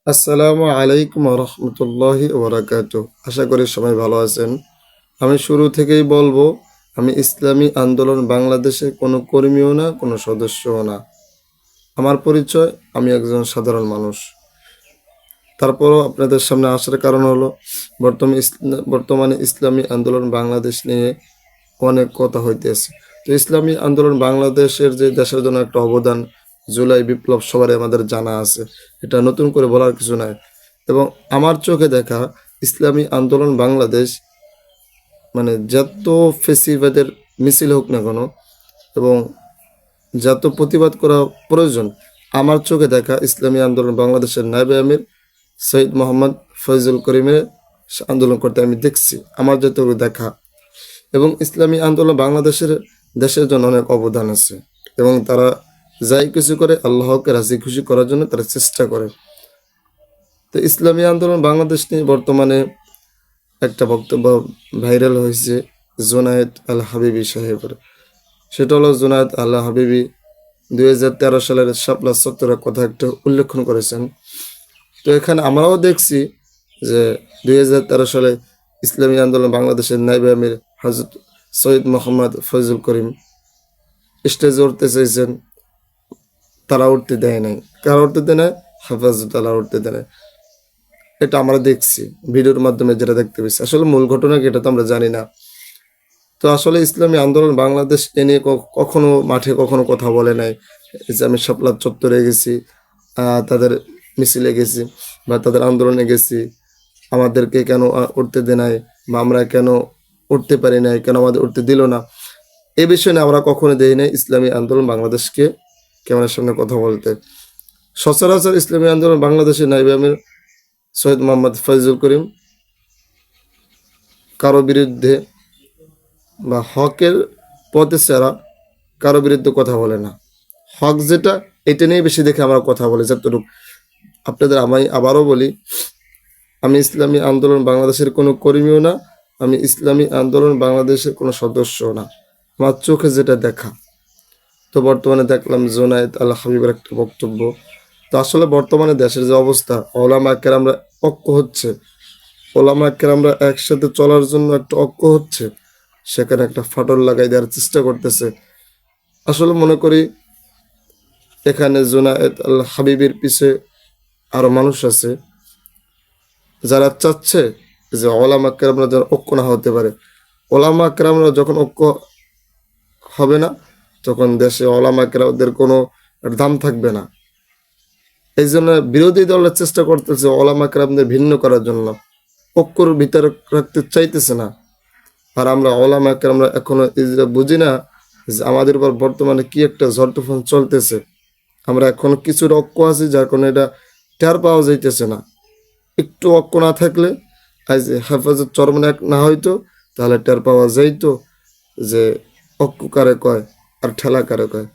আসসালামু আলাইকুম রহমতুল্লাহি ওবরাকাতু। আশা করি সবাই ভালো আছেন। আমি শুরু থেকেই বলবো, আমি ইসলামী আন্দোলন বাংলাদেশের কোনো কর্মীও না, কোনো সদস্যও না। আমার পরিচয়, আমি একজন সাধারণ মানুষ। তারপরও আপনাদের সামনে আসার কারণ হলো বর্তমানে ইসলামী আন্দোলন বাংলাদেশ নিয়ে অনেক কথা হইতেছে। তো ইসলামী আন্দোলন বাংলাদেশের যে দেশের জন্য একটা অবদান, জুলাই বিপ্লব সবারই আমাদের জানা আছে, এটা নতুন করে বলার কিছু নাই। এবং আমার চোখে দেখা ইসলামী আন্দোলন বাংলাদেশ মানে যত ফেসিবাদের মিছিল হোক না কেন এবং যত প্রতিবাদ করা প্রয়োজন, আমার চোখে দেখা ইসলামী আন্দোলন বাংলাদেশের নায়েবে আমির সৈয়দ মোহাম্মদ ফয়জুল করিমের আন্দোলন করতে আমি দেখছি, আমার যতটুকু দেখা। এবং ইসলামী আন্দোলন বাংলাদেশের দেশের জন্য অনেক অবদান আছে এবং তারা যাই কিছু করে আল্লাহকে রাজি খুশি করার জন্য তারা চেষ্টা করে। তো ইসলামী আন্দোলন বাংলাদেশ নিয়ে বর্তমানে একটা বক্তব্য ভাইরাল হয়েছে জুনায়েদ আল হাবিবি সাহেবের। সেটা হলো জুনায়েদ আল হাবিবি 2013 সালের শাপলা চত্বরের কথা একটা উল্লেখ করেছেন। তো এখানে আমরাও দেখছি যে 2013 সালে ইসলামী আন্দোলন বাংলাদেশের নায়েবে আমির হযরত সৈয়দ মোহাম্মদ ফয়জুল করিম স্টেজে উঠতে চাইছেন, তারা উঠতে দেয় নাই। কারা উঠতে দেয় না? হেফাজতুল্লাহ উঠতে দেয় নাই। এটা আমরা দেখছি ভিডিওর মাধ্যমে, যেটা দেখতে পেয়েছি। আসলে মূল ঘটনা কি এটা তো আমরা জানি না। তো আসলে ইসলামী আন্দোলন বাংলাদেশ এ নিয়ে কখনো মাঠে কখনো কথা বলে নাই। এই যে আমি শাপলা চত্বরে গেছি, তাদের মিছিলে গেছি বা তাদের আন্দোলনে গেছি, আমাদেরকে কেন উঠতে দেয় নাই বা আমরা কেন উঠতে পারি নাই, কেন আমাদের উঠতে দিল না, এই বিষয়ে আমরা কখনো দেই নাই ইসলামী আন্দোলন বাংলাদেশকে ক্যামেরার সামনে কথা বলতে। সচরাচর ইসলামী আন্দোলন বাংলাদেশের নায়েবে আমির সৈয়দ মোহাম্মদ ফয়জুল করিম কারো বিরুদ্ধে বা হকের পথে ছাড়া কারো বিরুদ্ধে কথা বলে না। হক যেটা, এটা নিয়ে বেশি দেখে আমরা কথা বলি। যতটুকু আপনাদের আমি আবারও বলি, আমি ইসলামী আন্দোলন বাংলাদেশের কোনো কর্মীও না, আমি ইসলামী আন্দোলন বাংলাদেশের কোনো সদস্যও না। আমার চোখে যেটা দেখা। তো বর্তমানে দেখলাম জুনায়েদ আল হাবিবের একটা বক্তব্য। তো আসলে বর্তমানে দেশের যে অবস্থা, ওলামা কেরামরা ঐক্য হচ্ছে, ওলামা কেরামরা একসাথে চলার জন্য একটা ঐক্য হচ্ছে, সেখানে একটা ফাটল লাগাই দেওয়ার চেষ্টা করতেছে। আসলে মনে করি এখানে জুনায়েদ আল হাবিবের পিছে আরো মানুষ আছে যারা চাচ্ছে যে ওলামা কেরামরা যেন ঐক্য না হতে পারে। ওলামা কেরামরা যখন ঐক্য হবে না, তখন দেশে ওলামা কেরামদের কোনো দাম থাকবে না। এই জন্য বিরোধী দলের চেষ্টা করতেছে ওলামা কেরামদের ভিন্ন করার জন্য, ঐক্যর ভিতরে রাখতে চাইতেছে না। আর আমরা ওলামা কেরামরা এখনো বুঝি না যে আমাদের উপর বর্তমানে কি একটা ঝড় তুফান চলতেছে। আমরা এখনো কিছু ঐক্য আছি, যার কারণে এটা টের পাওয়া যাইতেছে না। একটু ঐক্য না থাকলে, আজ হেফাজত চরমনে এক না হইতো, তাহলে টের পাওয়া যাইতো যে ঐক্য কারে কয় আর ঠেলা কারে কয়।